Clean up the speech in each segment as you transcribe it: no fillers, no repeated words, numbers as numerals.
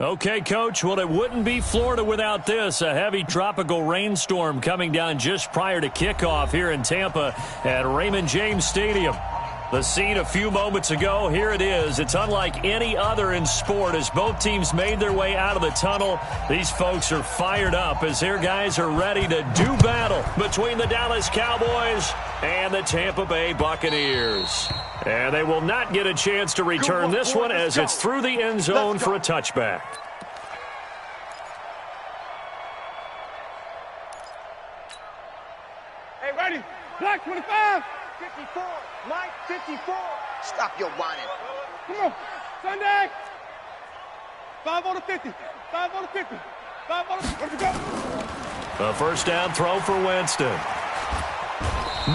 Okay, Coach, well, it wouldn't be Florida without this. A heavy tropical rainstorm coming down just prior to kickoff here in Tampa at Raymond James Stadium. The scene a few moments ago, here it is. It's unlike any other in sport as both teams made their way out of the tunnel. These folks are fired up as their guys are ready to do battle between the Dallas Cowboys and the Tampa Bay Buccaneers. And they will not get a chance to return this one as it's through the end zone for a touchback. Hey, ready? Black 25. 54. Mike, 54. Stop your whining. Come on. Sunday. 5 on the 50. 5 on the 50. 5 on the 50. Let's go. A first down throw for Winston.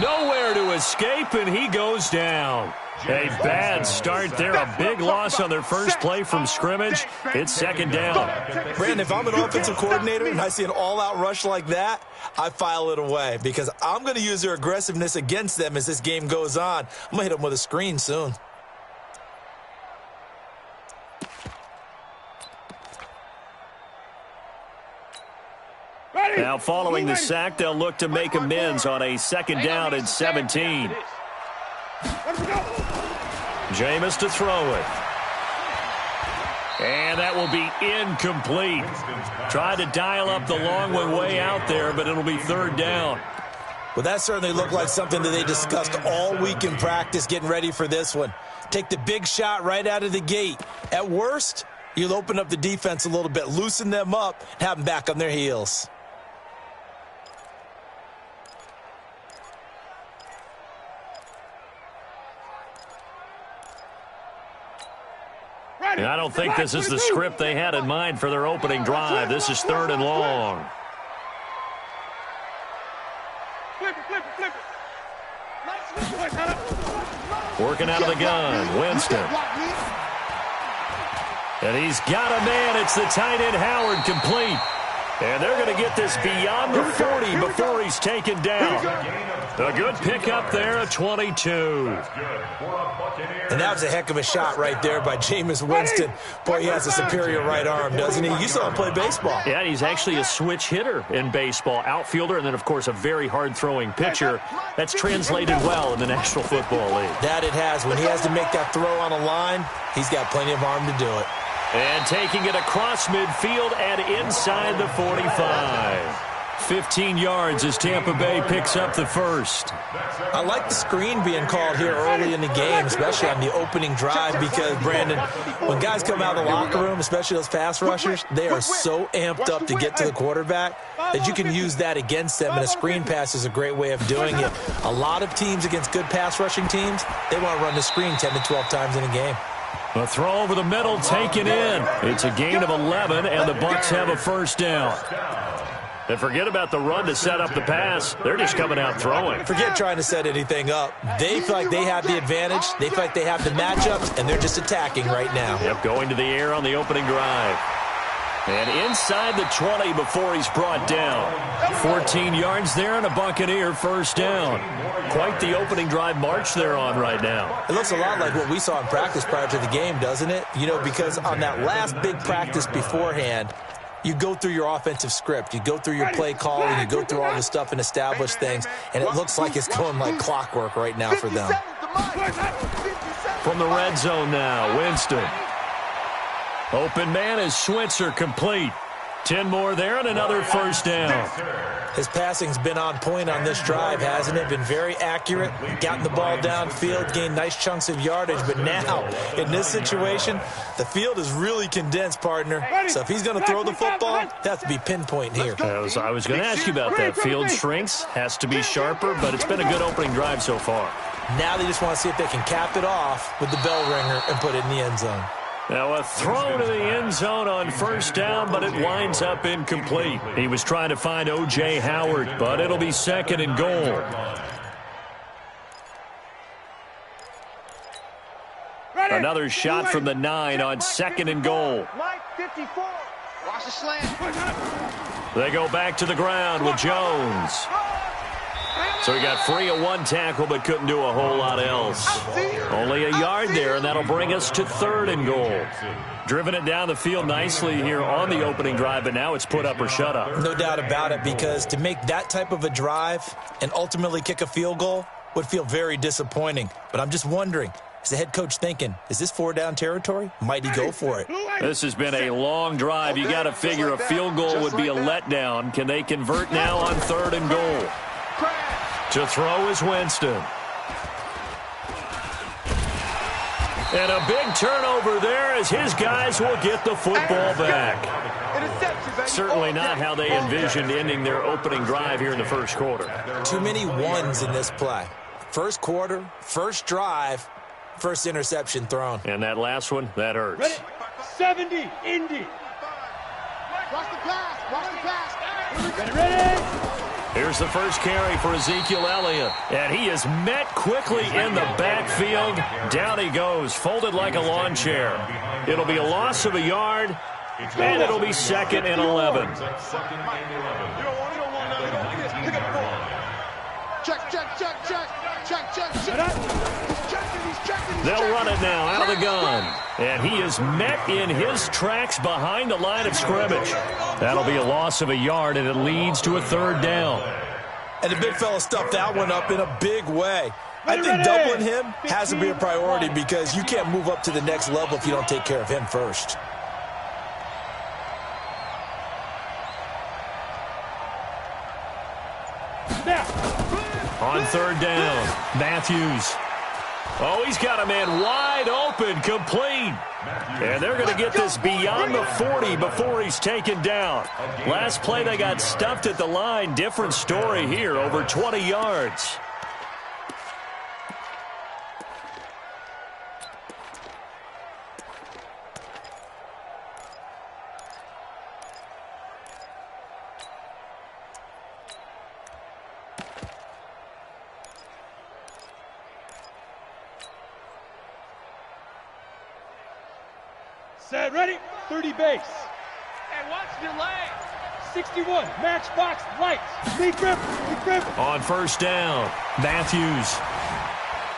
Nowhere to escape, and he goes down. A bad start there. A big loss on their first play from scrimmage. It's second down. Brandon, if I'm an offensive coordinator and I see an all-out rush like that, I file it away because I'm going to use their aggressiveness against them as this game goes on. I'm going to hit them with a screen soon. Now following the sack, they'll look to make amends on a second down and 17. Jameis to throw it. And that will be incomplete. Tried to dial up the long one way out there, but it'll be third down. Well, that certainly looked like something that they discussed all week in practice getting ready for this one. Take the big shot right out of the gate. At worst, you'll open up the defense a little bit, loosen them up, and have them back on their heels. And I don't think this is the script they had in mind for their opening drive. This is third and long. Working out of the gun, Winston. And he's got a man. It's the tight end, Howard, complete. And they're going to get this beyond the 40 before he's taken down. A good pickup there at 22. And that was a heck of a shot right there by Jameis Winston. Boy, he has a superior right arm, doesn't he? You saw him play baseball. Yeah, he's actually a switch hitter in baseball, outfielder, and then, of course, a very hard-throwing pitcher. That's translated well in the National Football League. That it has. When he has to make that throw on a line, he's got plenty of arm to do it. And taking it across midfield and inside the 45. 15 yards as Tampa Bay picks up the first. I like the screen being called here early in the game, especially on the opening drive, because, Brandon, when guys come out of the locker room, especially those pass rushers, they are so amped up to get to the quarterback that you can use that against them, and a screen pass is a great way of doing it. A lot of teams against good pass rushing teams, they want to run the screen 10 to 12 times in a game. A throw over the middle taken in. It's a gain of 11, and the Bucs have a first down. And forget about the run to set up the pass. They're just coming out throwing. Forget trying to set anything up. They feel like they have the advantage. They feel like they have the matchups, and they're just attacking right now. Yep, going to the air on the opening drive. And inside the 20 before he's brought down. 14 yards there and a Buccaneer first down. Quite the opening drive march they're on right now. It looks a lot like what we saw in practice prior to the game, doesn't it? You know, because on that last big practice beforehand, you go through your offensive script, you go through your play calling, you go through all the stuff and establish things, and it looks like it's going like clockwork right now for them. From the red zone now, Winston. Open man is Switzer, complete. 10 more there and another first down. His passing's been on point on this drive, hasn't it? Been very accurate, gotten the ball downfield, gained nice chunks of yardage. But now, in this situation, the field is really condensed, partner. So if he's going to throw the football, it has to be pinpoint here. I was going to ask you about that. Field shrinks, has to be sharper, but it's been a good opening drive so far. Now they just want to see if they can cap it off with the bell ringer and put it in the end zone. Now a throw to the end zone on first down, but it winds up incomplete. He was trying to find O.J. Howard, but it'll be second and goal. Another shot from the 9 on second and goal. Mike, 54. Watch the slant. They go back to the ground with Jones. So he got free of one tackle but couldn't do a whole lot else. Only a yard there, and that'll bring us to 3rd and goal. Driven it down the field nicely here on the opening drive, but now it's put up or shut up. No doubt about it, because to make that type of a drive and ultimately kick a field goal would feel very disappointing. But I'm just wondering, is the head coach thinking, is this 4-down territory? Might he go for it? This has been a long drive. You got to figure a field goal would be a letdown. Can they convert now on 3rd and goal? To throw is Winston. And a big turnover there as his guys will get the football back. Certainly not how they envisioned ending their opening drive here in the first quarter. Too many ones in this play. First quarter, first drive, first interception thrown. And that last one, that hurts. Ready? 70, Indy. Watch the pass. Watch the pass. Ready, ready. Here's the first carry for Ezekiel Elliott. And he is met quickly in the backfield. Down he goes, folded like a lawn chair. It'll be a loss of a yard, and it'll be 2nd and 11. Check, check, check, check. Check, check, check. He's checking. They'll run it now out of the gun. And he is met in his tracks behind the line of scrimmage. That'll be a loss of a yard, and it leads to a 3rd down. And the big fella stuffed that one up in a big way. I think doubling him has to be a priority, because you can't move up to the next level if you don't take care of him first. On 3rd down, Matthews. Oh, he's got a man wide open, complete. And they're going to get this beyond the 40 before he's taken down. Last play, they got stuffed at the line. Different story here, over 20 yards. Set, ready, 30 base. And watch delay. 61, matchbox lights. Lee Griffin. On 1st down, Matthews.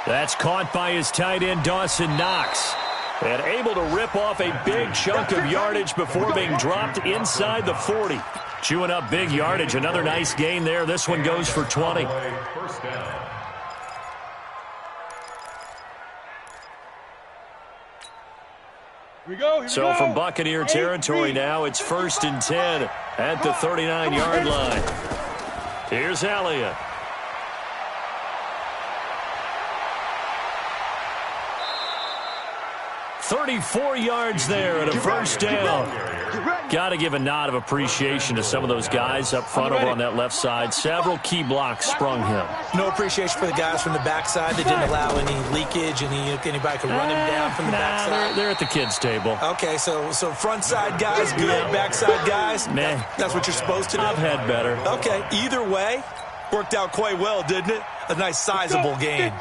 That's caught by his tight end, Dawson Knox. And able to rip off a big chunk of yardage before being dropped inside the 40. Chewing up big yardage. Another nice gain there. This one goes for 20. So from Buccaneer territory now, it's 1st and 10 at the 39-yard line. Here's Elliott. $34 yards there at a 1st down. Got to give a nod of appreciation to some of those guys up front over on that left side. Several key blocks sprung him. No appreciation for the guys from the backside that didn't allow any leakage, and anybody could run him down from the backside. They're at the kids' table. Okay, so front side guys good, backside guys, Meh. That's what you're supposed to do? I've had better. Okay, either way, worked out quite well, didn't it? A nice sizable gain.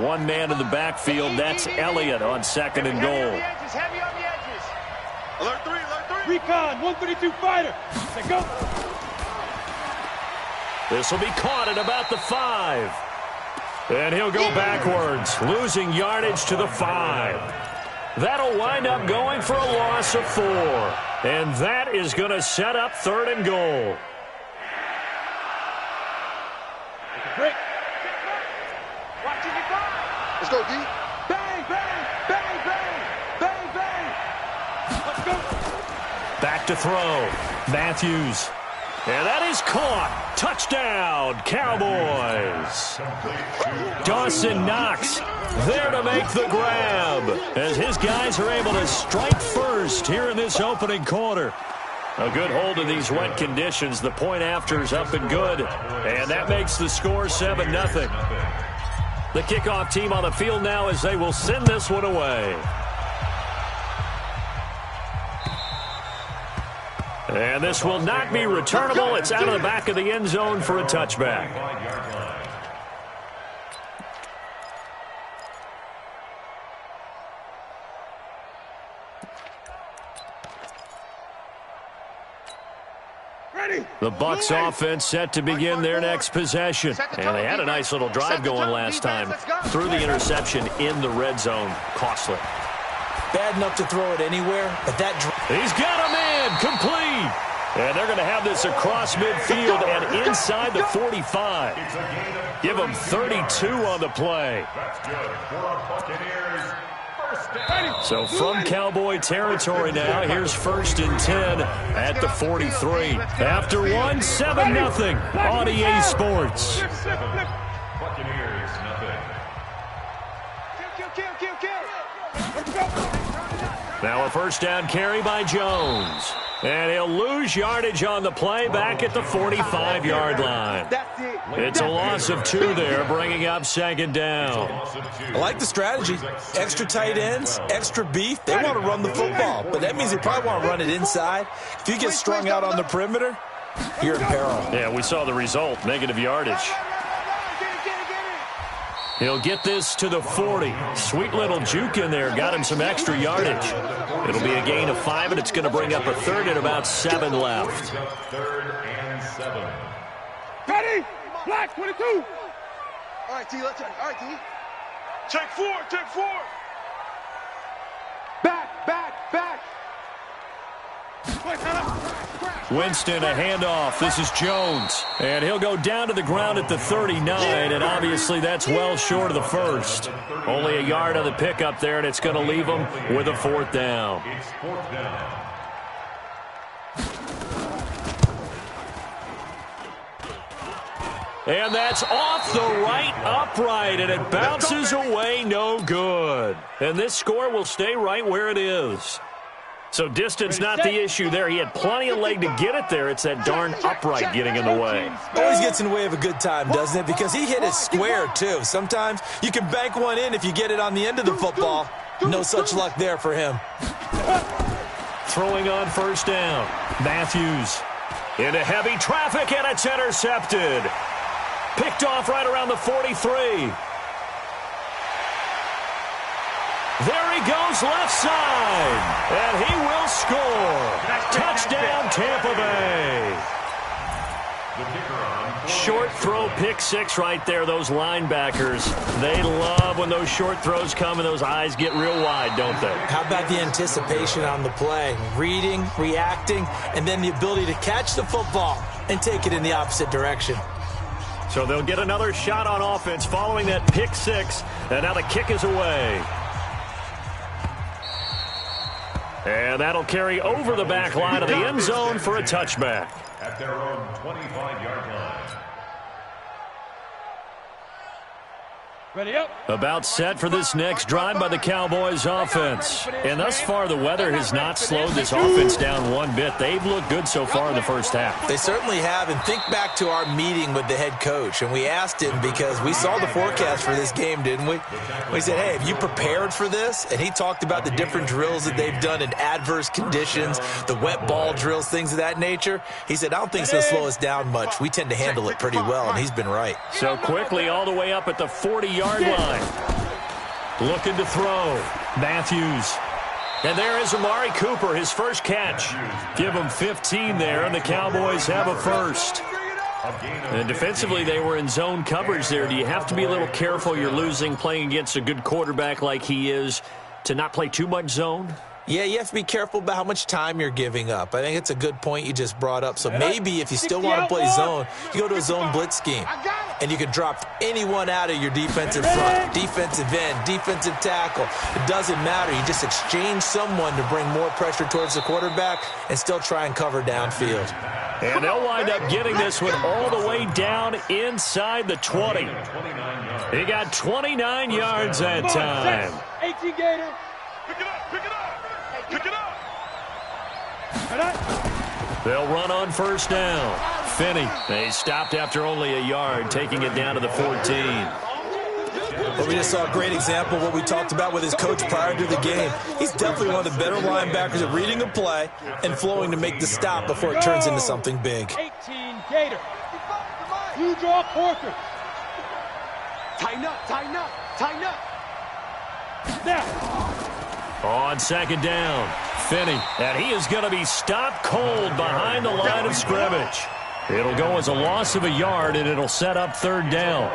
One man in the backfield, that's Elliott on 2nd and goal. Heavy on the edges. Alert 3, alert 3. Recon, 132 fighter. Let's go. This will be caught at about the 5. And he'll go backwards, losing yardage to the 5. That'll wind up going for a loss of 4. And that is going to set up 3rd and goal. Break. Watching it go. Let's go, D. Bang, bang, bang, bang, bang, bang. Let's go. Back to throw. Matthews. And that is caught. Touchdown, Cowboys. Dawson Knox there to make the grab as his guys are able to strike first here in this opening quarter. A good hold in these wet conditions. The point after's up and good. And that makes the score 7-0. The kickoff team on the field now as they will send this one away. And this will not be returnable. It's out of the back of the end zone for a touchback. Ready. The Bucs offense set to begin their next possession. And they had a nice little drive going last time. Threw the interception in the red zone. Costly. Bad enough to throw it anywhere, but that... He's got a man complete. And they're going to have this across midfield and inside the 45. Give them 32 on the play. So from Cowboy territory now, here's 1st and 10 at the 43. After one, 7-0 on EA Sports. Now a first down carry by Jones. And he'll lose yardage on the play back at the 45-yard line. It's a loss of 2 there, bringing up 2nd down. I like the strategy. Extra tight ends, extra beef. They want to run the football, but that means they probably want to run it inside. If you get strung out on the perimeter, you're in peril. Yeah, we saw the result, negative yardage. He'll get this to the 40. Sweet little juke in there. Got him some extra yardage. It'll be a gain of 5, and it's going to bring up a 3rd and about 7 left. 3rd and 7. Ready? Black 22. All right, T, let's all right, T. Check 4, check 4. Back, back, back. Winston, a handoff. This is Jones. And he'll go down to the ground at the 39, and obviously that's well short of the first. Only a yard on the pickup there, and it's going to leave him with a 4th down. It's 4th down. And that's off the right upright, and it bounces away no good. And this score will stay right where it is. So distance not the issue there. He had plenty of leg to get it there. It's that darn upright getting in the way. Always gets in the way of a good time, doesn't it? Because he hit it square, too. Sometimes you can bank one in if you get it on the end of the football. No such luck there for him. Throwing on 1st down. Matthews into heavy traffic, and it's intercepted. Picked off right around the 43. There he goes left side, and he will score. Touchdown, Tampa Bay. Short throw, pick 6 right there. Those linebackers, they love when those short throws come and those eyes get real wide, don't they? How about the anticipation on the play? Reading, reacting, and then the ability to catch the football and take it in the opposite direction. So they'll get another shot on offense following that pick 6, and now the kick is away. And that'll carry over the back line of the end zone for a touchback. At their own 25-yard line. Ready up. About set for this next drive by the Cowboys offense. And thus far, the weather has not slowed this offense down one bit. They've looked good so far in the first half. They certainly have. And think back to our meeting with the head coach. And we asked him because we saw the forecast for this game, didn't we? We said, hey, have you prepared for this? And he talked about the different drills that they've done in adverse conditions, the wet ball drills, things of that nature. He said, I don't think it's going to slow us down much. We tend to handle it pretty well, and he's been right. So quickly all the way up at the 40-yard line. Looking to throw. Matthews. And there is Amari Cooper, his first catch. Give him 15 there, and the Cowboys have a first. And defensively, they were in zone coverage there. Do you have to be a little careful? You're losing, playing against a good quarterback like he is, to not play too much zone? Yeah, you have to be careful about how much time you're giving up. I think it's a good point you just brought up. So maybe if you still want to play zone, you go to a zone blitz scheme. And you can drop anyone out of your defensive front, defensive end, defensive tackle. It doesn't matter. You just exchange someone to bring more pressure towards the quarterback and still try and cover downfield. And they'll wind up getting this one all the way down inside the 20. He got 29 yards that time. 18 Gator. Pick it up, pick it up. Pick it up! They'll run on first down. Finney, they stopped after only a yard, taking it down to the 14. Well, we just saw a great example of what we talked about with his coach prior to the game. He's definitely one of the better linebackers at reading a play and flowing to make the stop before it turns into something big. 18 Gator. You draw quarter. Tighten up, tighten up, tighten up. Now. On second down, Finney, and he is going to be stopped cold behind the line of scrimmage. It'll go as a loss of a yard, and it'll set up third down.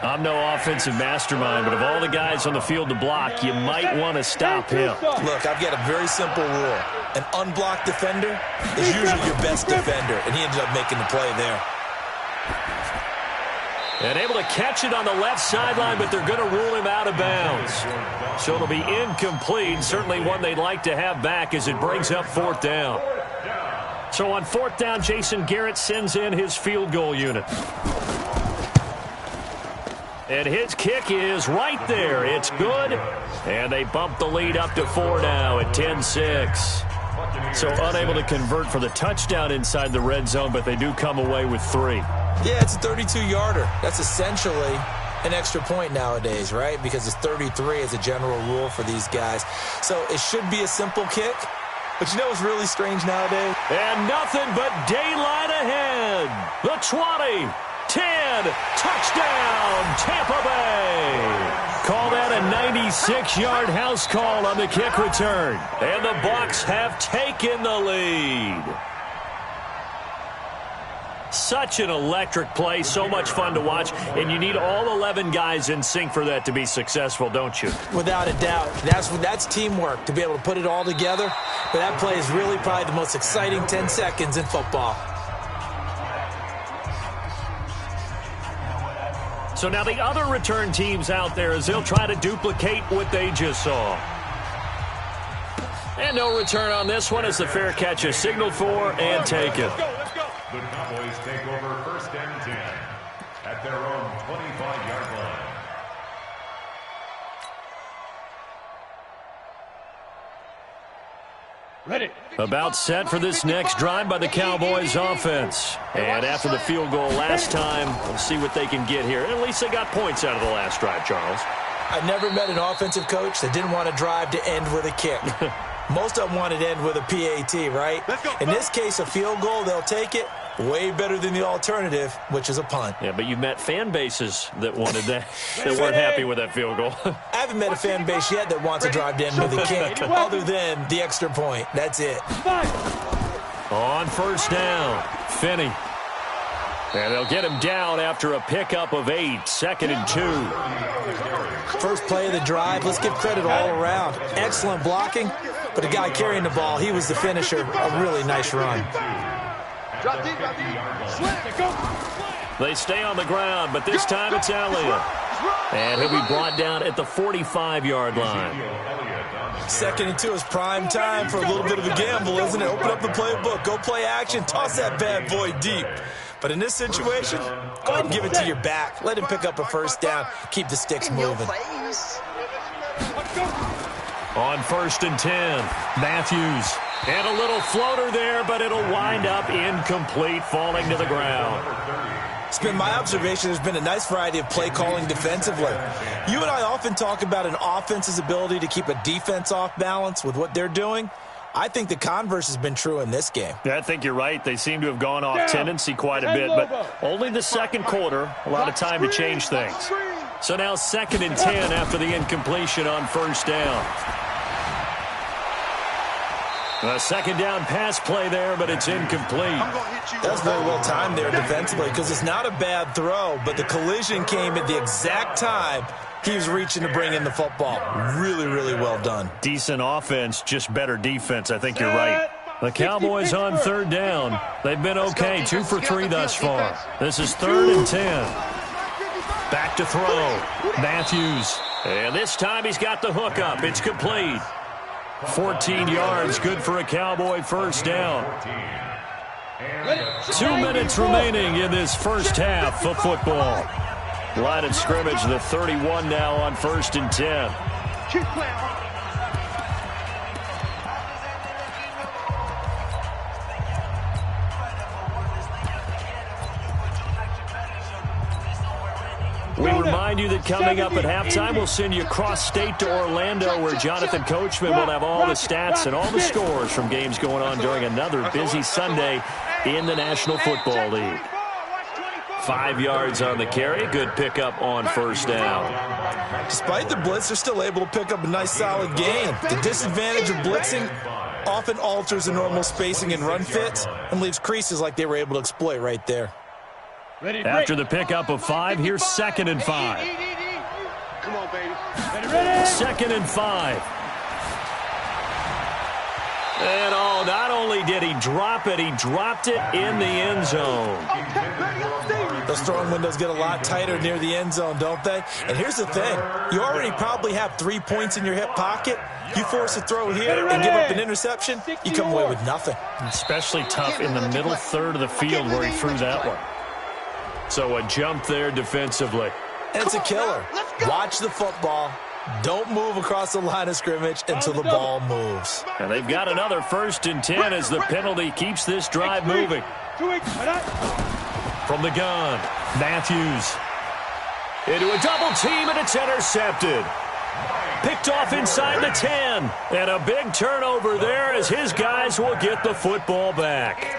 I'm no offensive mastermind, but of all the guys on the field to block, you might want to stop him. Look, I've got a very simple rule. An unblocked defender is usually your best defender, and he ended up making the play there. And able to catch it on the left sideline, but they're going to rule him out of bounds. So it'll be incomplete, certainly one they'd like to have back as it brings up fourth down. So on fourth down, Jason Garrett sends in his field goal unit. And his kick is right there. It's good. And they bump the lead up to 4 now at 10-6. So unable to convert for the touchdown inside the red zone, but they do come away with 3. Yeah, it's a 32-yarder. That's essentially an extra point nowadays, right? Because it's 33 as a general rule for these guys. So it should be a simple kick. But you know what's really strange nowadays? And nothing but daylight ahead. The 20. 10, touchdown, Tampa Bay. Call that a 96-yard house call on the kick return. And the Bucs have taken the lead. Such an electric play, so much fun to watch, and you need all 11 guys in sync for that to be successful, don't you? Without a doubt. That's teamwork, to be able to put it all together. But that play is really probably the most exciting 10 seconds in football. So now the other return teams out there as they'll try to duplicate what they just saw. And no return on this one as the fair catch is signaled for and taken. The Cowboys take over first and 10 at their own 25-yard line. Ready. About set for this next drive by the Cowboys offense. And after the field goal last time, we'll see what they can get here. At least they got points out of the last drive, Charles. I never met an offensive coach that didn't want to drive to end with a kick. Most of them wanted to end with a PAT, right? In this case, a field goal, they'll take it. Way better than the alternative, which is a punt. Yeah, but you've met fan bases that wanted that, that weren't happy with that field goal. I haven't met a fan base yet that wants to drive to end with a kick, other than the extra point. That's it. On first down, Finney. And they'll get him down after a pickup of 8, 2nd and 2. First play of the drive. Let's give credit all around. Excellent blocking, but the guy carrying the ball, he was the finisher. A really nice run. Drop deep, They stay on the ground, but this time it's Elliott. And he'll be brought down at the 45-yard line. 2nd and 2 is prime time for a little bit of a gamble, isn't it? Open up the playbook, go play action, toss that bad boy deep. But in this situation, go ahead and give it to your back. Let him pick up a first down. Keep the sticks moving. On 1st and 10, Matthews. And a little floater there, but it'll wind up incomplete, falling to the ground. It's been my observation there's been a nice variety of play calling defensively. You and I often talk about an offense's ability to keep a defense off balance with what they're doing. I think the converse has been true in this game. Yeah, I think you're right. They seem to have gone off tendency quite a bit, but only the second quarter, a lot of time to change things. So now 2nd and 10 after the incompletion on first down. A second down pass play there, but it's incomplete. That's very well timed there defensively because it's not a bad throw, but the collision came at the exact time he was reaching to bring in the football. Really, really well done. Decent offense, just better defense. I think you're right. The Cowboys on third down. They've been okay, 2 for 3 thus far. This is 3rd and 10. Back to throw. Matthews. And this time he's got the hook up. It's complete. 14 yards, good for a Cowboy first down. 2 minutes remaining in this first half of football. Line of scrimmage, the 31 now on 1st and 10. Keep playing. We remind you that coming up at halftime, we'll send you cross-state to Orlando, where Jonathan Coachman will have all the stats and all the scores from games going on during another busy Sunday in the National Football League. 5 yards on the carry. Good pickup on first down. Despite the blitz, they're still able to pick up a nice solid gain. The disadvantage of blitzing, often alters the normal spacing and run fits and leaves creases like they were able to exploit right there. After the pickup of 5, here's 2nd and 5. Come on, baby. Ready. 2nd and 5. And not only did he drop it, he dropped it in the end zone. Those throwing windows get a lot tighter near the end zone, don't they? And here's the thing. You already probably have 3 points in your hip pocket. You force a throw here and give up an interception, you come away with nothing. Especially tough in the middle third of the field where he threw that one. So a jump there defensively. And it's a killer. Watch the football. Don't move across the line of scrimmage until the ball moves. And they've got another 1st and 10 as the penalty keeps this drive moving. From the gun, Matthews. Into a double team, and it's intercepted. Picked off inside the 10. And a big turnover there as his guys will get the football back.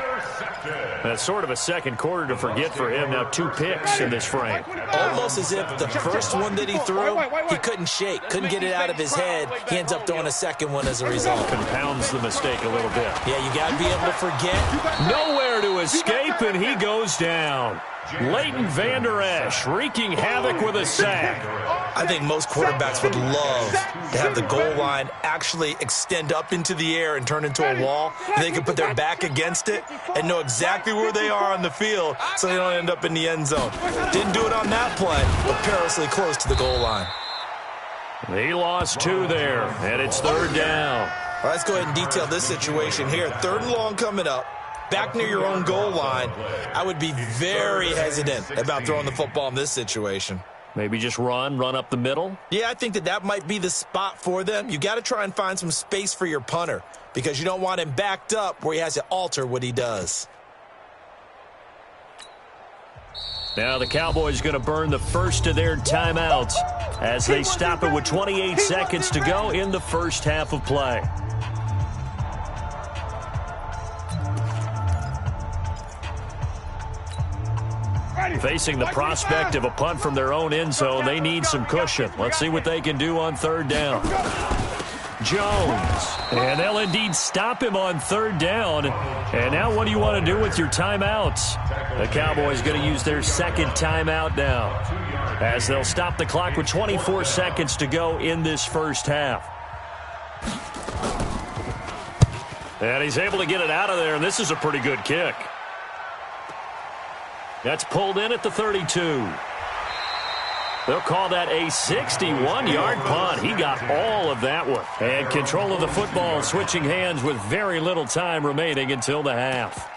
That's sort of a second quarter to forget for him. Now 2 picks in this frame. Almost as if the first one that he threw, he couldn't shake, couldn't get it out of his head. He ends up throwing a second one as a result. Compounds the mistake a little bit. Yeah, you got to be able to forget. Nowhere to escape, and he goes down. Leighton Vander Esch wreaking havoc with a sack. I think most quarterbacks would love to have the goal line actually extend up into the air and turn into a wall. And they can put their back against it and know exactly where they are on the field so they don't end up in the end zone. Didn't do it on that play, but perilously close to the goal line. He lost 2 there, and it's 3rd down. All right, let's go ahead and detail this situation here. 3rd and long coming up. Back near your own goal line, I would be very hesitant about throwing the football in this situation. Maybe just run up the middle? Yeah, I think that might be the spot for them. You got to try and find some space for your punter because you don't want him backed up where he has to alter what he does. Now the Cowboys going to burn the first of their timeouts as they stop it with 28 seconds to go in the first half of play. Facing the prospect of a punt from their own end zone, they need some cushion. Let's see what they can do on 3rd down. Jones, and they'll indeed stop him on 3rd down. And now what do you want to do with your timeouts? The Cowboys going to use their 2nd timeout now as they'll stop the clock with 24 seconds to go in this first half. And he's able to get it out of there, and this is a pretty good kick. That's pulled in at the 32. They'll call that a 61-yard punt. He got all of that one. And control of the football switching hands with very little time remaining until the half.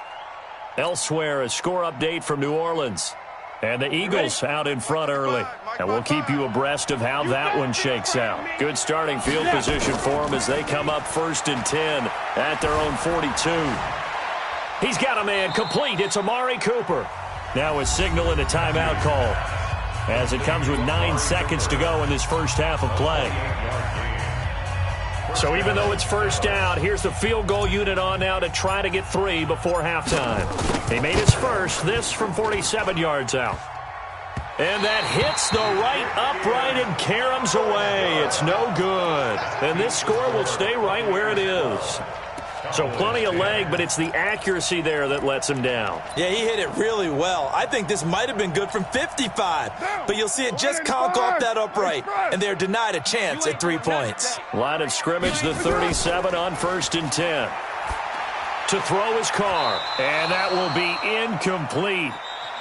Elsewhere, a score update from New Orleans. And the Eagles out in front early. And we'll keep you abreast of how that one shakes out. Good starting field position for them as they come up 1st and 10 at their own 42. He's got a man complete. It's Amari Cooper. Now a signal and a timeout call as it comes with 9 seconds to go in this first half of play. So even though it's 1st down, here's the field goal unit on now to try to get 3 before halftime. He made his first, this from 47 yards out. And that hits the right upright and caroms away. It's no good. And this score will stay right where it is. So plenty of leg, but it's the accuracy there that lets him down. Yeah, he hit it really well. I think this might have been good from 55, but you'll see it just conk off that upright, and they're denied a chance at 3 points. Line of scrimmage, the 37 on 1st and 10. To throw his car, and that will be incomplete.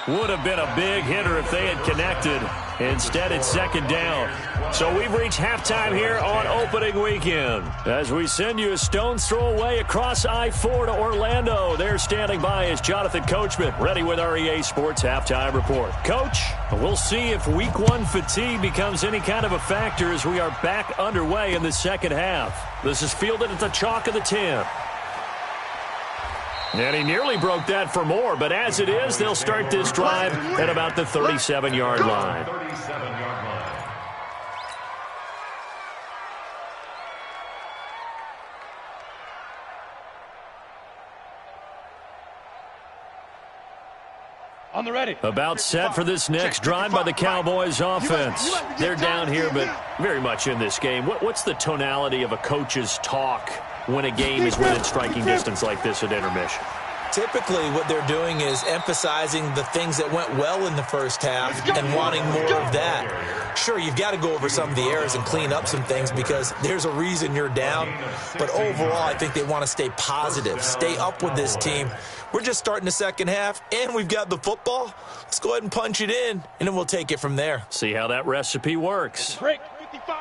Would have been a big hitter if they had connected. Instead, it's 2nd down. So we've reached halftime here on opening weekend. As we send you a stone's throw away across I-4 to Orlando. There standing by is Jonathan Coachman, ready with our EA Sports Halftime Report. Coach, we'll see if Week 1 fatigue becomes any kind of a factor as we are back underway in the second half. This is fielded at the chalk of the 10. And he nearly broke that for more, but as it is, they'll start this drive at about the 37-yard line. On the ready. About set for this next drive by the Cowboys offense. They're down here, but very much in this game. What's the tonality of a coach's talk when a game is within striking distance like this at intermission? Typically, what they're doing is emphasizing the things that went well in the first half and wanting more of that. Sure, you've got to go over some of the errors and clean up some things because there's a reason you're down. But overall, I think they want to stay positive, stay up with this team. We're just starting the second half, and we've got the football. Let's go ahead and punch it in, and then we'll take it from there. See how that recipe works. Break. 55.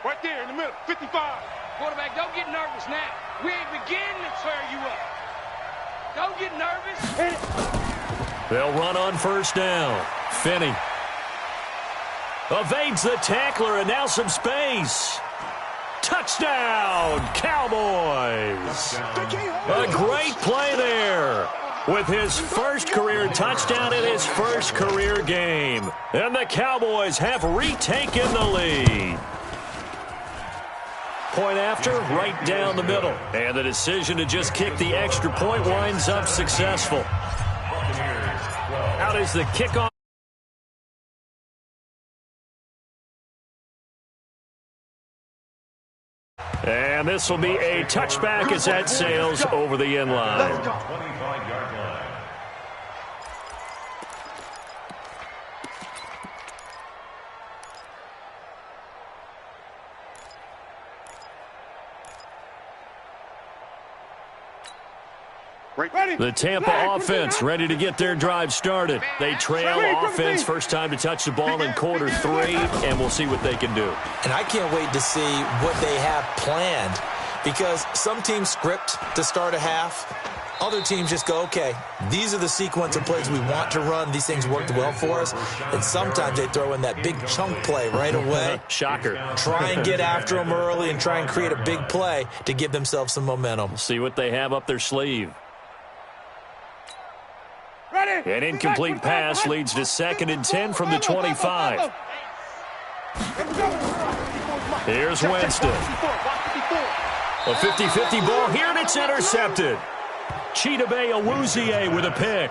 Right there in the middle. 55. Quarterback, don't get nervous now. We ain't beginning to tear you up. Don't get nervous. They'll run on first down. Finney evades the tackler, and now some space. Touchdown, Cowboys. A great play there with his first career touchdown in his first career game. And the Cowboys have retaken the lead. Point after, right down the middle. And the decision to just kick the extra point winds up successful. Out is the kickoff. And this will be a touchback as that sails over the end line. 25-yard line. The Tampa offense ready to get their drive started. They trail offense, first time to touch the ball in quarter 3, and we'll see what they can do. And I can't wait to see what they have planned because some teams script to start a half. Other teams just go, okay, these are the sequence of plays we want to run. These things worked well for us. And sometimes they throw in that big chunk play right away. Shocker. Try and get after them early and try and create a big play to give themselves some momentum. See what they have up their sleeve. Ready. An incomplete pass leads to 2nd and 10 from the 25. Here's Winston. A 50-50 ball here, and it's intercepted. Chidobe Awuzie with a pick.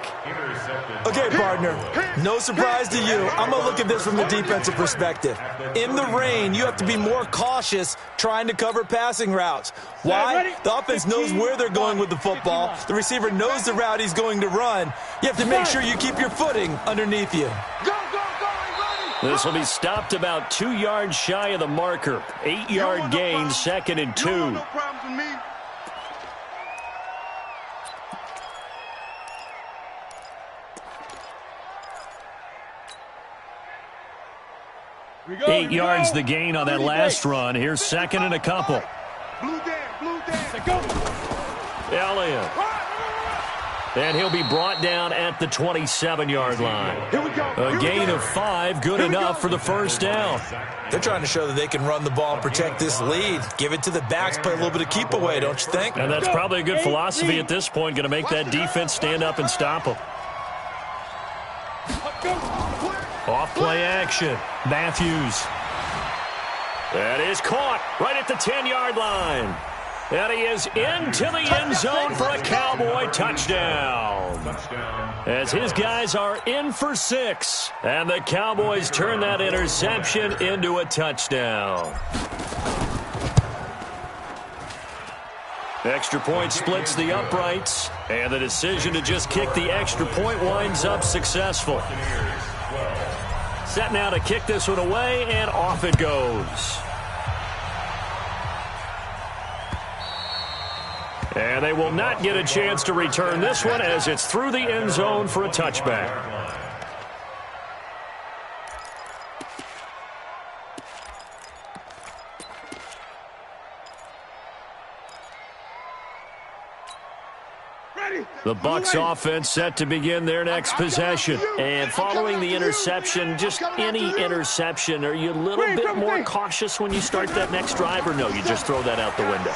Okay, partner, no surprise to you. I'm going to look at this from the defensive perspective. In the rain, you have to be more cautious trying to cover passing routes. Why? The offense knows where they're going with the football. The receiver knows the route he's going to run. You have to make sure you keep your footing underneath you. This will be stopped about 2 yards shy of the marker. 8-yard gain, 2nd and 2. No problems with me. 8 yards the gain on that last run. Here's 2nd and a couple. Blue down, go. Elliott. And he'll be brought down at the 27-yard line. Here we go. A gain of 5, good enough for the first down. They're trying to show that they can run the ball and protect this lead. Give it to the backs, play a little bit of keep away, don't you think? And that's probably a good philosophy at this point, going to make that defense stand up and stop them. Off play action. Matthews. That is caught right at the 10-yard line. And he is into the end zone for a Cowboy touchdown. As his guys are in for 6. And the Cowboys turn that interception into a touchdown. Extra point splits the uprights. And the decision to just kick the extra point winds up successful. Set now to kick this one away, and off it goes. And they will not get a chance to return this one as it's through the end zone for a touchback. The Bucs offense set to begin their next possession. And following the interception, just any interception, are you a little bit more cautious when you start that next drive, or no, you just throw that out the window?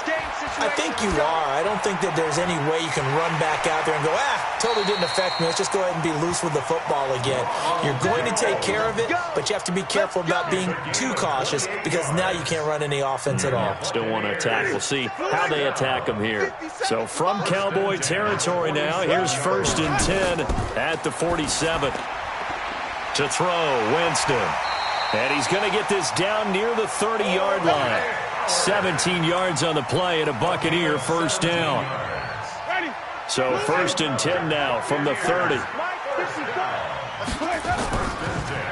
I think you are. I don't think that there's any way you can run back out there and go, totally didn't affect me. Let's just go ahead and be loose with the football again. You're going to take care of it, but you have to be careful about being too cautious because now you can't run any offense at all. Still want to attack. We'll see how they attack them here. So from Cowboy territory now, here's 1st and 10 at the 47. To throw, Winston. And he's going to get this down near the 30-yard line. 17 yards on the play and a Buccaneer first down. So 1st and 10 now from the 30.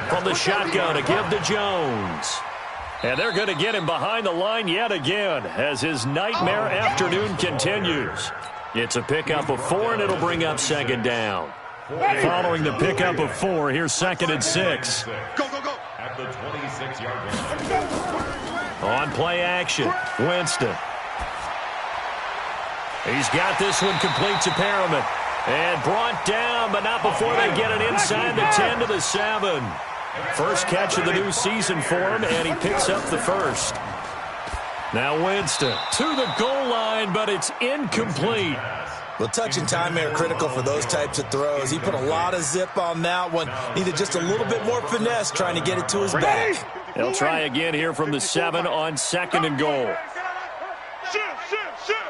From the shotgun to give to Jones. And they're going to get him behind the line yet again as his nightmare afternoon continues. It's a pickup of 4, and it'll bring up 2nd down. Following the pickup of 4, here's 2nd and 6. Go, go, go. At the 26-yard line. On play action, Winston. He's got this one complete to Perriman. And brought down, but not before they get it inside the 10 to the 7. First catch of the new season for him, and he picks up the first. Now Winston to the goal line, but it's incomplete. Well, touch and time are critical for those types of throws. He put a lot of zip on that one. Needed just a little bit more finesse trying to get it to his back. They'll try again here from the 7 on 2nd and goal.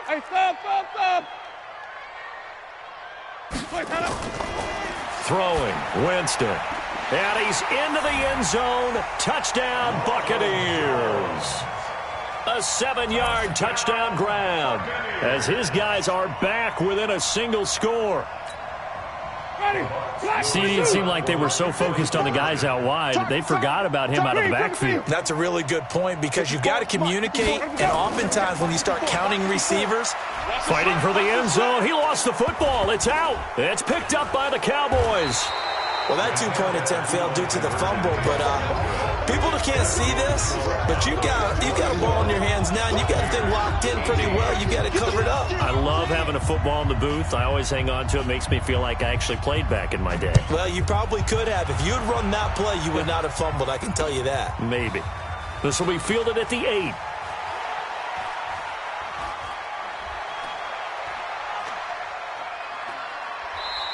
Hey, stop. Throwing, Winston. And he's into the end zone. Touchdown, Buccaneers. A 7-yard touchdown grab as his guys are back within a single score. See, it seemed like they were so focused on the guys out wide, they forgot about him out of the backfield. That's a really good point because you've got to communicate, and oftentimes when you start counting receivers. Fighting for the end zone. He lost the football. It's out. It's picked up by the Cowboys. Well, that two-point attempt failed due to the fumble, but people can't see this, but you've got a ball in your hands now, and you've got the thing locked in pretty well. You've got it covered up. I love having a football in the booth. I always hang on to it. Makes me feel like I actually played back in my day. Well, you probably could have. If you had run that play, you would not have fumbled. I can tell you that. Maybe. This will be fielded at the 8.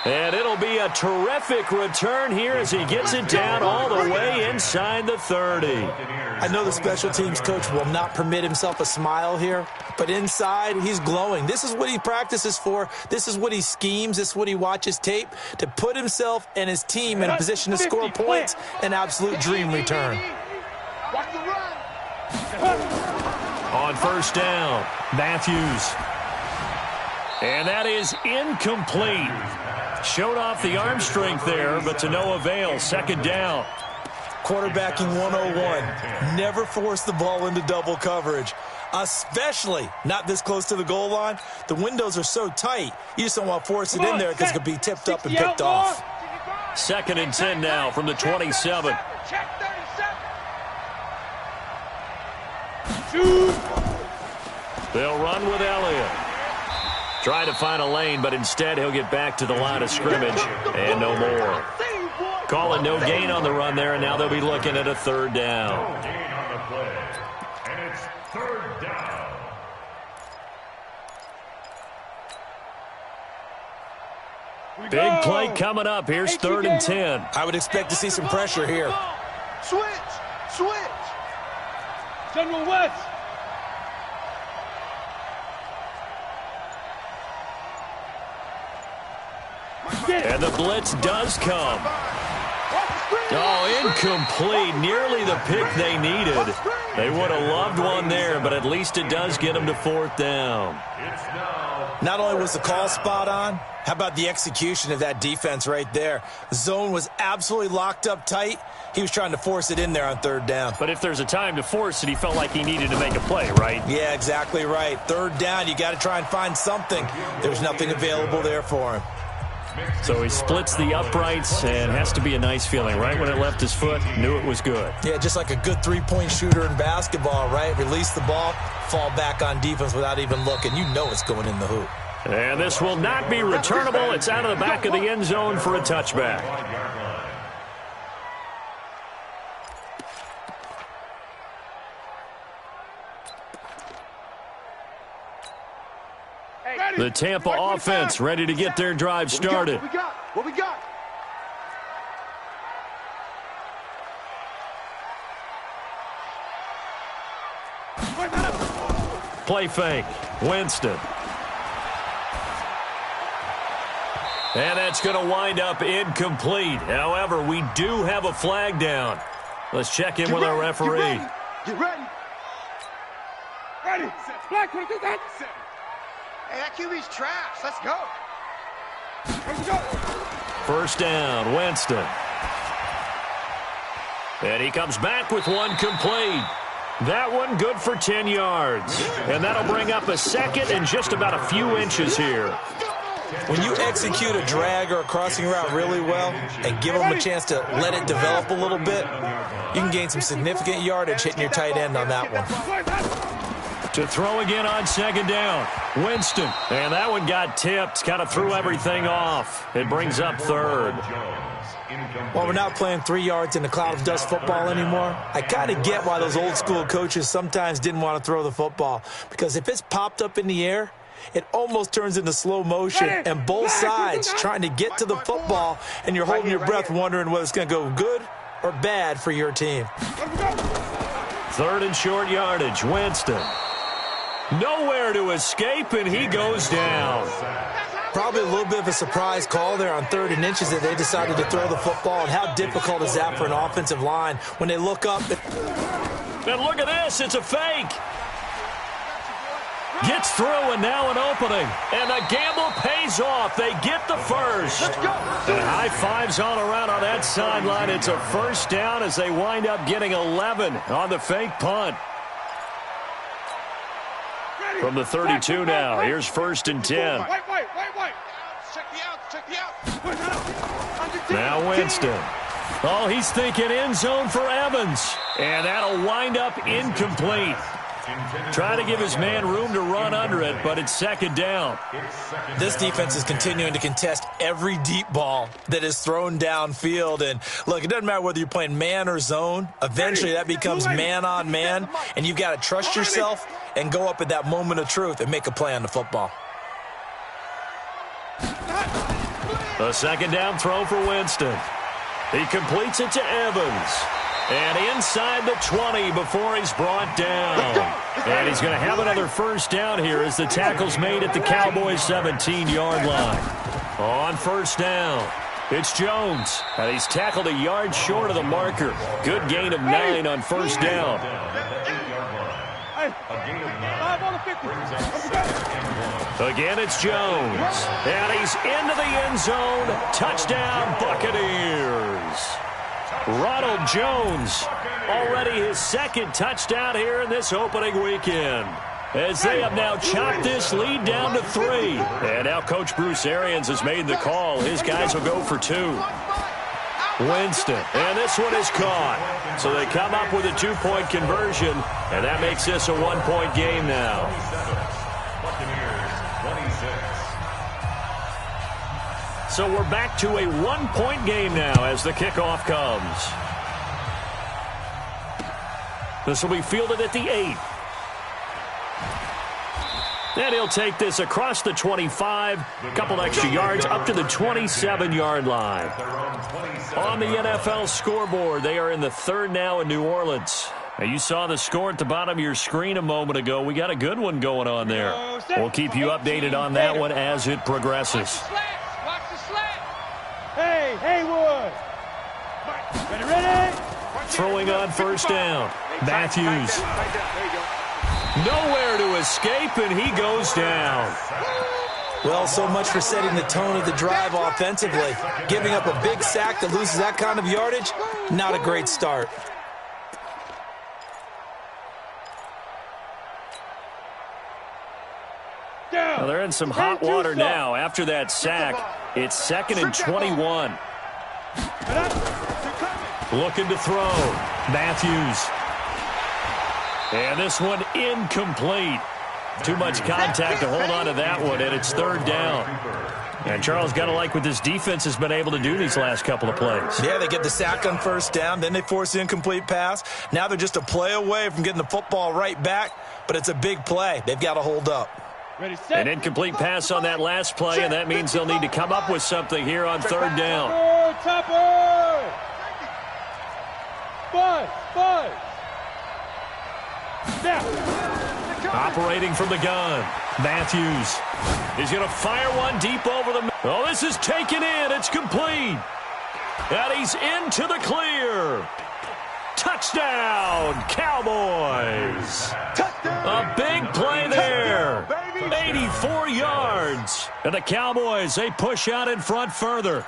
And it'll be a terrific return here as he gets it down all the way inside the 30. I know the special teams coach will not permit himself a smile here, but inside he's glowing. This is what he practices for. This is what he schemes. This is what he watches tape to put himself and his team in a position to score points. An absolute dream return. On first down, Matthews. And that is incomplete. Showed off the arm strength there, but to no avail. 2nd down. Quarterbacking 101. Never force the ball into double coverage, especially not this close to the goal line. The windows are so tight, you just don't want to force it in there because it could be tipped up and picked off. 2nd and 10 now from the 27. They'll run with Elliott. Try to find a lane, but instead he'll get back to the line of scrimmage and no more. Call it no gain on the run there, and now they'll be looking at a 3rd down. No gain on the play, and it's 3rd down. Big play coming up. Here's 3rd and 10. I would expect to see some pressure here. Switch. General West. And the blitz does come. Oh, incomplete. Nearly the pick they needed. They would have loved one there, but at least it does get them to 4th down. Not only was the call spot on, how about the execution of that defense right there? The zone was absolutely locked up tight. He was trying to force it in there on 3rd down. But if there's a time to force it, he felt like he needed to make a play, right? Yeah, exactly right. 3rd down, you got to try and find something. There's nothing available there for him. So he splits the uprights, and has to be a nice feeling. Right when it left his foot, knew it was good. Yeah, just like a good three-point shooter in basketball, right? Release the ball, fall back on defense without even looking. You know it's going in the hoop. And this will not be returnable. It's out of the back of the end zone for a touchback. The Tampa offense ready to get their drive started. What we got? Play fake. Winston. And that's going to wind up incomplete. However, we do have a flag down. Let's check in with our referee. Get ready. Ready. Flag 22. Hey, that QB's trash. Let's go. Let's go. First down, Winston. And he comes back with one complete. That one good for 10 yards. And that'll bring up a second and just about a few inches here. When you execute a drag or a crossing route really well and give them a chance to let it develop a little bit, you can gain some significant yardage hitting your tight end on that one. To throw again on second down, Winston. And that one got tipped, kind of threw everything off. It brings up third. While we're not playing 3 yards in a cloud of dust football anymore, I kind of get why those old school coaches sometimes didn't want to throw the football. Because if it's popped up in the air, it almost turns into slow motion, and both sides trying to get to the football, and you're holding your breath wondering whether it's going to go good or bad for your team. Third and short yardage, Winston. Nowhere to escape, and he goes down. Probably a little bit of a surprise call there on 3rd and inches that they decided to throw the football, and how difficult is that for an offensive line when they look up. And look at this, it's a fake. Gets through, and now an opening. And the gamble pays off. They get the first. Let's go. And high fives all around on that sideline. It's a first down as they wind up getting 11 on the fake punt. From the 32 now, here's 1st and 10. Wait. Check the out. Now Winston. Oh, he's thinking end zone for Evans. And that'll wind up incomplete. Trying to give his man room to run under it, but it's 2nd down. This defense is continuing to contest every deep ball that is thrown downfield. And, look, it doesn't matter whether you're playing man or zone. Eventually that becomes man on man, and you've got to trust yourself and go up at that moment of truth and make a play on the football. A 2nd down throw for Winston. He completes it to Evans. And inside the 20 before he's brought down. And he's going to have another first down here as the tackle's made at the Cowboys' 17-yard line. On first down, it's Jones. And he's tackled a yard short of the marker. Good gain of 9 on first down. Again, it's Jones. And he's into the end zone. Touchdown, Buccaneers. Ronald Jones, already his 2nd touchdown here in this opening weekend. As they have now chopped this lead down to 3. And now Coach Bruce Arians has made the call. His guys will go for 2. Winston, and this one is caught. So they come up with a 2-point conversion, and that makes this a 1-point game now. So we're back to a 1-point game now as the kickoff comes. This will be fielded at the 8. And he'll take this across the 25, a couple extra yards up to the 27-yard line. On the NFL scoreboard, they are in the 3rd now in New Orleans. Now, you saw the score at the bottom of your screen a moment ago. We got a good one going on there. We'll keep you updated on that one as it progresses. Hey, Haywood. Ready? Throwing on first down. Matthews. Nowhere to escape, and he goes down. Well, so much for setting the tone of the drive offensively. Giving up a big sack that loses that kind of yardage, not a great start. Well, they're in some hot water now. After that sack, it's 2nd and 21. Looking to throw. Matthews. And this one incomplete. Too much contact to hold on to that one, and it's 3rd down. And Charles, got to like what this defense has been able to do these last couple of plays. Yeah, they get the sack on first down, then they force the incomplete pass. Now they're just a play away from getting the football right back, but it's a big play. They've got to hold up. An incomplete pass on that last play, and that means they'll need to come up with something here on third down. Operating from the gun, Matthews. He's going to fire one deep over the... Oh, this is taken in. It's complete. And he's into the clear. Touchdown, Cowboys. A big play there. 84 yards. And the Cowboys, they push out in front further.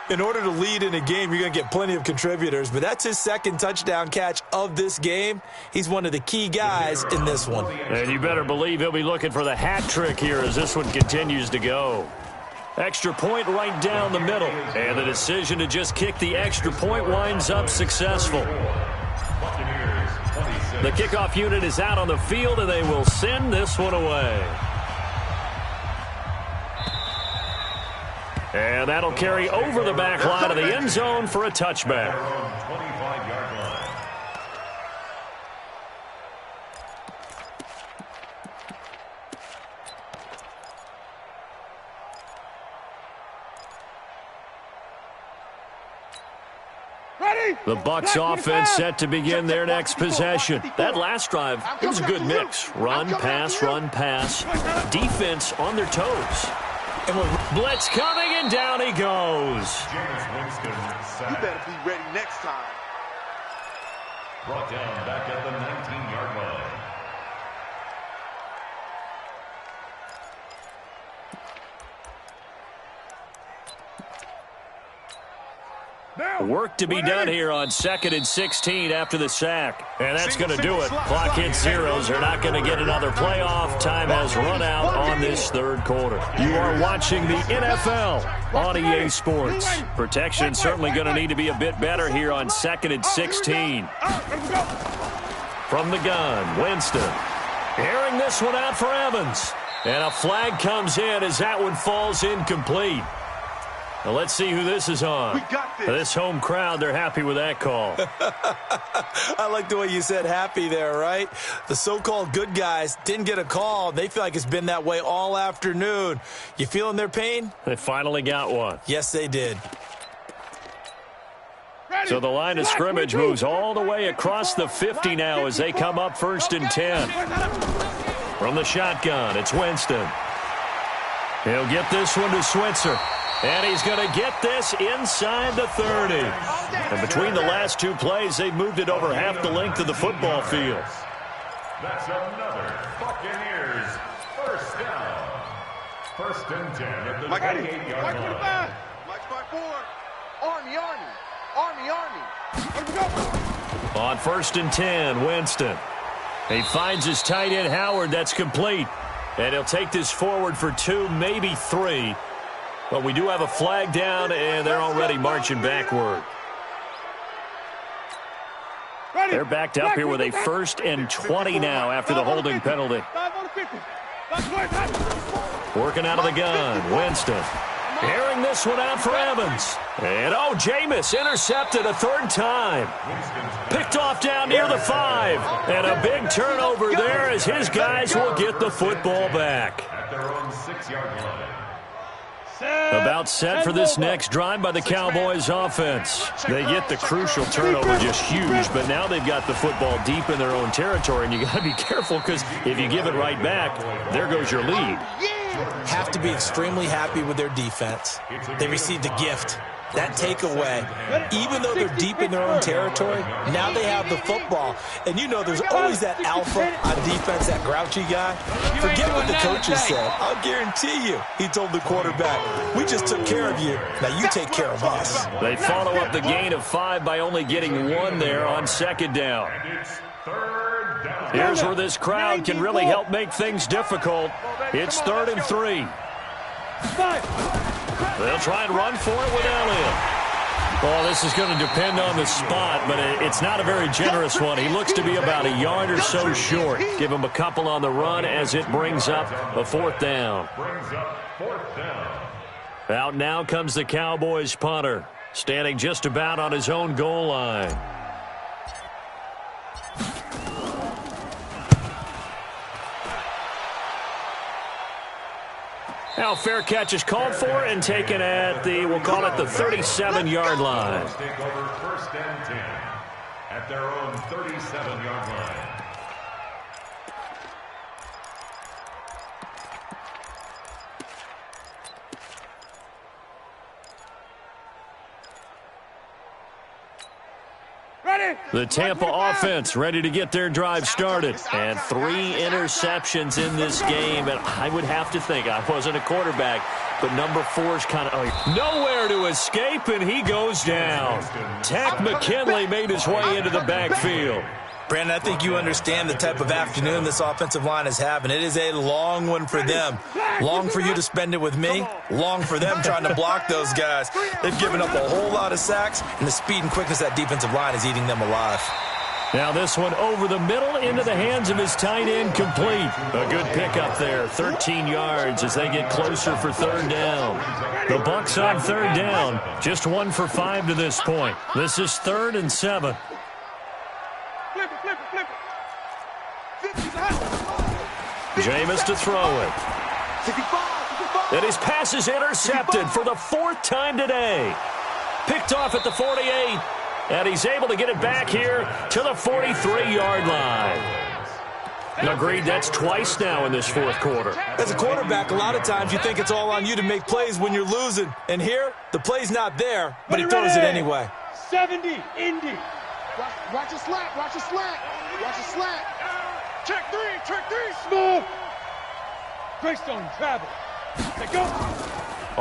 In order to lead in a game, you're going to get plenty of contributors, but that's his second touchdown catch of this game. He's one of the key guys in this one. And you better believe he'll be looking for the hat trick here as this one continues to go. Extra point right down the middle. And the decision to just kick the extra point winds up successful. The kickoff unit is out on the field, and they will send this one away. And that'll carry over the back line of the end zone for a touchback. The Bucs offense set to begin their next possession. That last drive, it was a good mix. Run, pass, defense on their toes. Blitz coming, and down he goes. You better be ready next time. Brought down back at the 19-yard line. Work to be done here on 2nd and 16 after the sack. And that's going to do it. Clock hits zeros. They're not going to get another playoff. Time has run out on this third quarter. You are watching the NFL on EA Sports. Protection certainly going to need to be a bit better here on 2nd and 16. From the gun, Winston. Airing this one out for Evans. And a flag comes in as that one falls incomplete. Now let's see who this is on. We got this. This home crowd, they're happy with that call. I like the way you said happy there, right? The so-called good guys didn't get a call. They feel like it's been that way all afternoon. You feeling their pain? They finally got one. Yes, they did. So the line of scrimmage moves all the way across the 50 now as they come up 1st and 10. From the shotgun, it's Winston. He'll get this one to Switzer. And he's going to get this inside the 30. And between the last two plays, they've moved it over half the length of the football field. That's another Buccaneers first down. 1st and 10 at the 28-yard line. Mike 5-4. Army. On 1st and 10, Winston. He finds his tight end, Howard. That's complete. And he'll take this forward for 2, maybe 3. But we do have a flag down, and they're already marching backward. They're backed up here with a 1st and 20 now after the holding penalty. Working out of the gun, Winston. Airing this one out for Evans. And, Jameis intercepted a 3rd time. Picked off down near the 5. And a big turnover there as his guys will get the football back. At their own 6-yard line. About set for this next drive by the Cowboys offense. They get the crucial turnover, just huge, but now they've got the football deep in their own territory, and you got to be careful because if you give it right back, there goes your lead. Have to be extremely happy with their defense. They received a gift. That takeaway, even though they're deep in their own territory, now they have the football. And there's always that alpha on defense, that grouchy guy. Forget what the coaches said. I'll guarantee you, he told the quarterback, we just took care of you. Now you take care of us. They follow up the gain of 5 by only getting 1 there on 2nd down. Here's where this crowd can really help make things difficult. It's 3rd and 3. They'll try and run for it with Elliott. Well, this is going to depend on the spot, but it's not a very generous one. He looks to be about a yard or so short. Give him a couple on the run as it brings up a 4th down. Out now comes the Cowboys punter, standing just about on his own goal line. Now fair catch is called for and taken at the, we'll call it the 37-yard line. Take over 1st and 10 at their own 37-yard line. The Tampa offense ready to get their drive started. And 3 interceptions in this game. And I would have to think, I wasn't a quarterback, but number 4's kind of nowhere to escape, and he goes down. Tack McKinley made his way into the backfield. Brandon, I think you understand the type of afternoon this offensive line is having. It is a long one for them. Long for you to spend it with me. Long for them trying to block those guys. They've given up a whole lot of sacks, and the speed and quickness of that defensive line is eating them alive. Now this one over the middle into the hands of his tight end, complete. A good pickup there, 13 yards as they get closer for 3rd down. The Bucs on 3rd down, just 1 for 5 to this point. This is 3rd and 7. Flip it. Jameis to throw it. And his pass is intercepted for the 4th time today. Picked off at the 48. And he's able to get it back here to the 43-yard line. Agreed, that's twice now in this 4th quarter. As a quarterback, a lot of times you think it's all on you to make plays when you're losing. And here, the play's not there, but he throws it anyway. 70, Indy. Watch a slant. Check three. Small. Greystone, travel. Let go.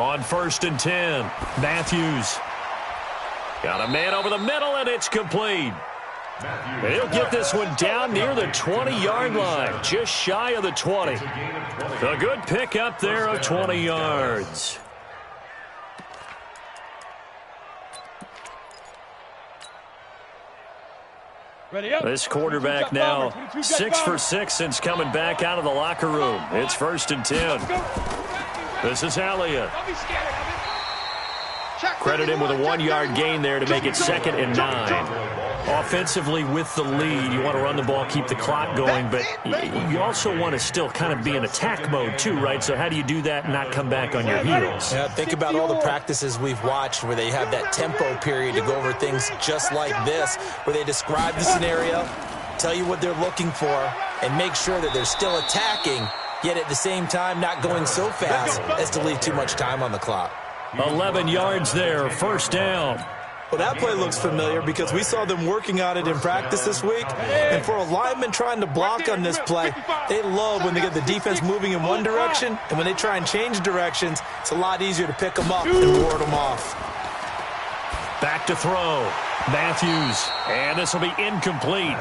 On 1st and 10, Matthews. Got a man over the middle, and it's complete. He'll get this one down near the 20-yard line, just shy of the 20. A good pickup there of 20 yards. This quarterback now 6 for 6 since coming back out of the locker room. It's 1st and 10. This is Elliott. Credit him with a 1-yard gain there to make it 2nd and 9. Offensively with the lead, you want to run the ball, keep the clock going, but you also want to still kind of be in attack mode too, right? So how do you do that and not come back on your heels? Yeah, think about all the practices we've watched where they have that tempo period to go over things just like this, where they describe the scenario, tell you what they're looking for, and make sure that they're still attacking, yet at the same time not going so fast as to leave too much time on the clock. 11 yards there, 1st down. Well, that play looks familiar because we saw them working on it in practice this week. And for a lineman trying to block on this play, they love when they get the defense moving in one direction. And when they try and change directions, it's a lot easier to pick them up and ward them off. Back to throw. Matthews. And this will be incomplete.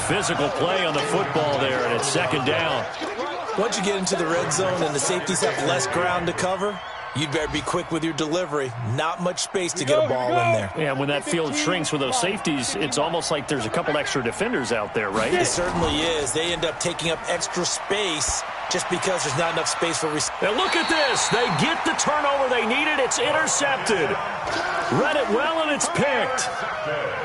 Physical play on the football there, and it's 2nd down. Once you get into the red zone and the safeties have less ground to cover, you'd better be quick with your delivery. Not much space to get a ball in there. Yeah, when that field shrinks with those safeties, it's almost like there's a couple extra defenders out there, right? It certainly is. They end up taking up extra space just because there's not enough space for receivers. And look at this. They get the turnover they needed. It's intercepted. Read it well, and it's picked.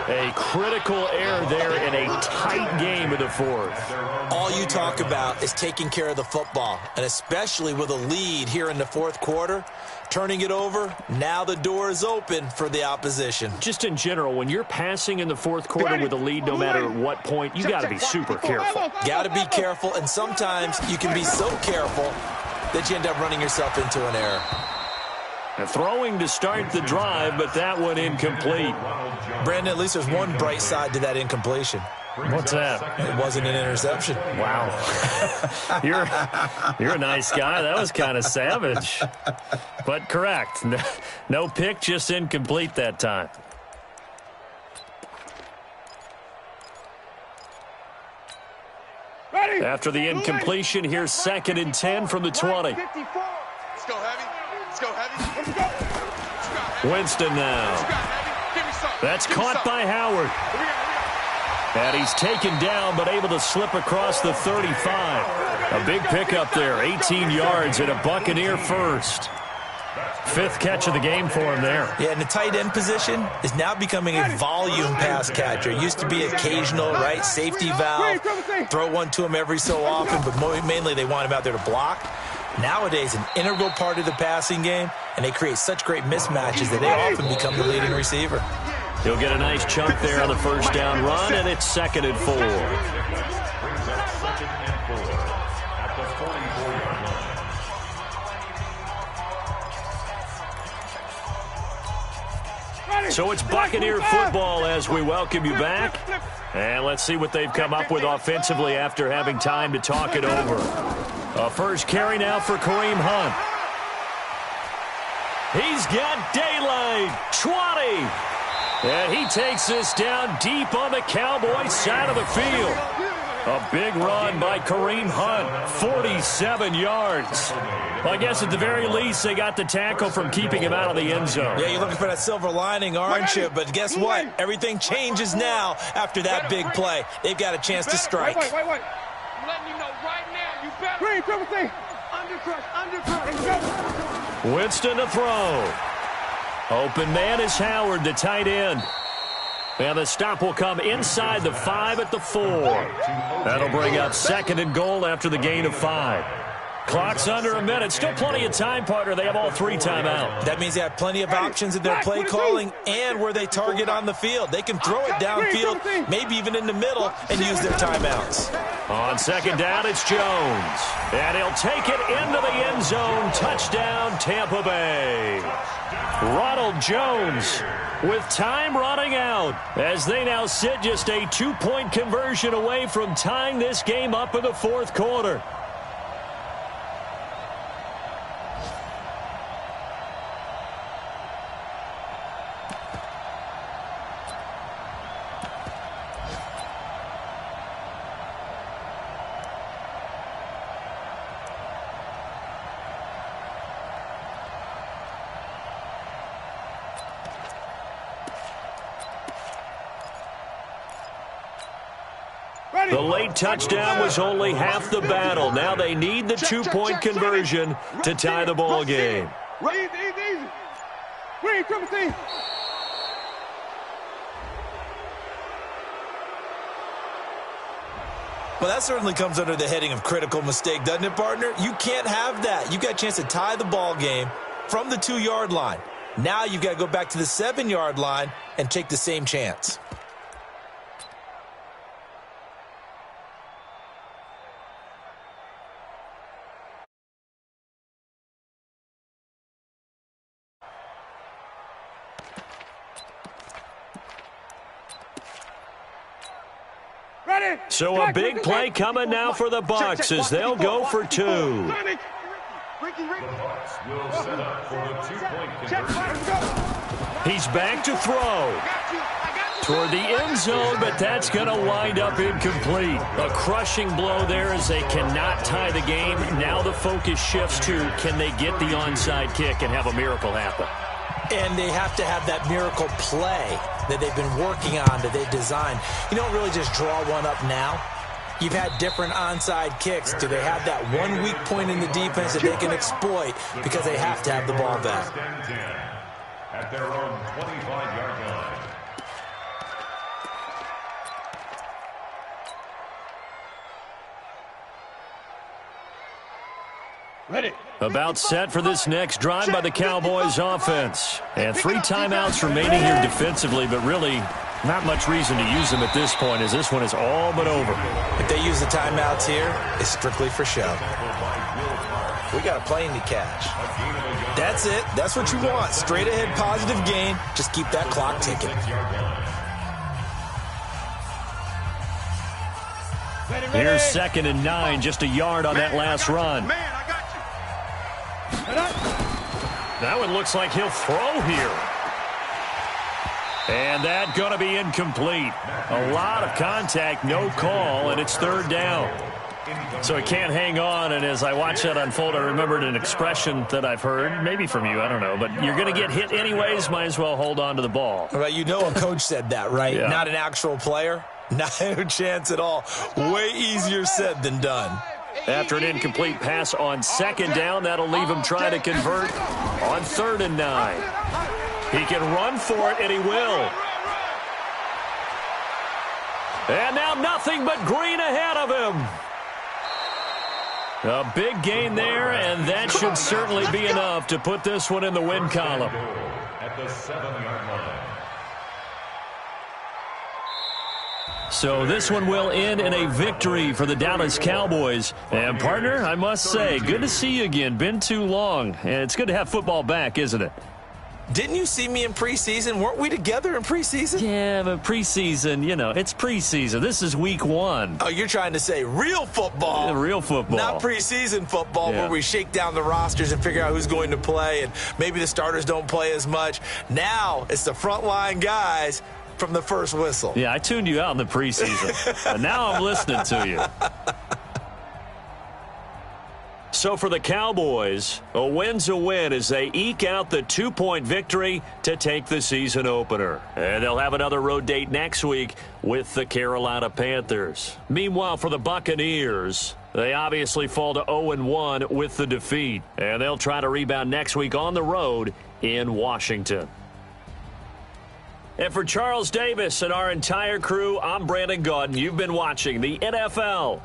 A critical error there in a tight game in the 4th. All you talk about is taking care of the football, and especially with a lead here in the 4th quarter, turning it over, now the door is open for the opposition. Just in general, when you're passing in the 4th quarter with a lead, no matter what point, you got to be super careful. Got to be careful, and sometimes you can be so careful that you end up running yourself into an error. Throwing to start the drive, but that one incomplete. Brandon, at least there's one bright side to that incompletion. What's that? It wasn't an interception. Wow. You're a nice guy. That was kind of savage. But correct. No pick, just incomplete that time. Ready. After the incompletion, here's 2nd and 10 from the 20. Let's go heavy. Winston now. That's caught by Howard. And he's taken down, but able to slip across the 35. A big pickup there, 18 yards and a Buccaneer first. 5th catch of the game for him there. Yeah, and the tight end position is now becoming a volume pass catcher. It used to be occasional, right, safety valve, throw one to him every so often, but mainly they want him out there to block. Nowadays, an integral part of the passing game, and they create such great mismatches that they often become the leading receiver. He'll get a nice chunk there on the first down run, and it's 2nd and 4. Brings up 2nd and 4 at the 44-yard line. So it's Buccaneer football as we welcome you back. And let's see what they've come up with offensively after having time to talk it over. A first carry now for Kareem Hunt. He's got daylight. 20. And he takes this down deep on the Cowboys side of the field. A big run by Kareem Hunt, 47 yards. Well, I guess at the very least they got the tackle from keeping him out of the end zone. Yeah, you're looking for that silver lining, aren't you? But guess what? Everything changes now after that big play. They've got a chance to strike. Wait. I'm letting you know right now, you better. Green, triple C. Under pressure. Winston to throw. Open man is Howard, the tight end. And the stop will come inside the 5 at the 4. That'll bring up 2nd and goal after the gain of 5. Clock's under a minute. Still plenty of time, partner. They have all 3 timeouts. That means they have plenty of options in their play calling and where they target on the field. They can throw it downfield, maybe even in the middle, and use their timeouts. On 2nd down, it's Jones. And he'll take it into the end zone. Touchdown, Tampa Bay. Ronald Jones with time running out as they now sit just a 2-point conversion away from tying this game up in the 4th quarter. The late touchdown was only half the battle. Now they need the 2-point conversion to tie the ball game. Easy. Green, triple C. Well, that certainly comes under the heading of critical mistake, doesn't it, partner? You can't have that. You've got a chance to tie the ball game from the 2-yard line. Now you've got to go back to the 7-yard line and take the same chance. So a big play coming now for the Bucs as they'll go for 2. The Bucs will set up for the 2-point conversion. He's back to throw toward the end zone, but that's going to wind up incomplete. A crushing blow there as they cannot tie the game. Now the focus shifts to can they get the onside kick and have a miracle happen. And they have to have that miracle play that they've been working on, that they've designed. You don't really just draw one up now. You've had different onside kicks. Do they have that one weak point in the defense that they can exploit because they have to have the ball back? At their own 25-yard line. Ready. About set for this next drive by the Cowboys offense. And 3 timeouts remaining here defensively, but really not much reason to use them at this point as this one is all but over. If they use the timeouts here, it's strictly for show. We got a plane to catch. That's it. That's what you want. Straight ahead positive gain. Just keep that clock ticking. Here's 2nd and 9, just a yard on that last run. That one looks like he'll throw here. And that going to be incomplete. A lot of contact, no call, and it's 3rd down. So he can't hang on, and as I watch that unfold, I remembered an expression that I've heard, maybe from you, I don't know, but you're going to get hit anyways, might as well hold on to the ball. Well, you know a coach said that, right? Yeah. Not an actual player. Not a chance at all. Way easier said than done. After an incomplete pass on 2nd down, that'll leave him trying to convert on 3rd and 9. He can run for it, and he will. And now nothing but green ahead of him. A big gain there, and that should certainly be enough to put this one in the win column. At the 7-yard line. So this one will end in a victory for the Dallas Cowboys. And, partner, I must say, good to see you again. Been too long. And it's good to have football back, isn't it? Didn't you see me in preseason? Weren't we together in preseason? Yeah, but preseason, you know, it's preseason. This is week 1. Oh, you're trying to say real football. Yeah, real football. Not preseason football where we shake down the rosters and figure out who's going to play, and maybe the starters don't play as much. Now it's the frontline guys from the first whistle. Yeah, I tuned you out in the preseason. And now I'm listening to you. So for the Cowboys, a win's a win as they eke out the 2-point victory to take the season opener. And they'll have another road date next week with the Carolina Panthers. Meanwhile, for the Buccaneers, they obviously fall to 0-1 with the defeat. And they'll try to rebound next week on the road in Washington. And for Charles Davis and our entire crew, I'm Brandon Gaudin. You've been watching the NFL